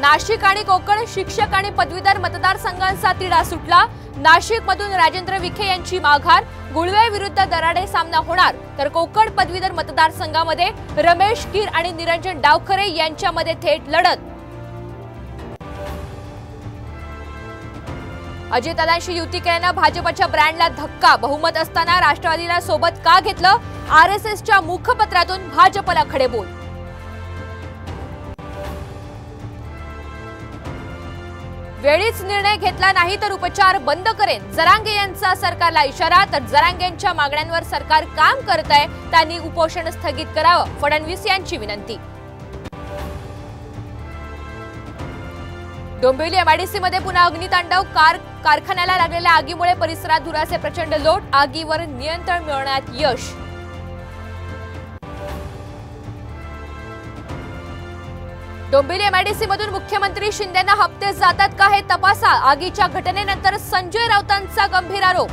नाशिक आणि कोकण शिक्षक आणि पदवीधर मतदारसंघांचा तिढा सुटला। नाशिकमधून राजेंद्र विखे यांची माघार, गुळवे विरुद्ध दराडे सामना होणार, तर कोकण पदवीधर मतदारसंघामध्ये रमेश कीर आणि निरंजन डावखरे यांच्यामध्ये थेट लढत। अजितदादांशी युती केल्यानं भाजपच्या ब्रँडला धक्का, बहुमत असताना राष्ट्रवादीला सोबत का घेतलं? आरएसएसच्या मुखपत्रातून भाजपला खडेबोल। वेळीच निर्णय घेतला नाही तर उपचार बंद करेन, जरांगे यांचा सरकारला इशारा। तर जरांगेंच्या मागण्यांवर सरकार काम करतंय, त्यांनी उपोषण स्थगित करावं, फडणवीस यांची विनंती। डोंबिवली एमआयडीसी मध्ये पुन्हा अग्नितांडव, कारखान्याला लागलेल्या आगीमुळे परिसरात धुराचे प्रचंड लोट, आगीवर नियंत्रण मिळवण्यात यश। डोंबिवली एमआयडीसी मधून मुख्यमंत्री शिंदेंना हप्ते जातात का हे तपासा, आगीच्या घटनेनंतर संजय राऊतांचा गंभीर आरोप।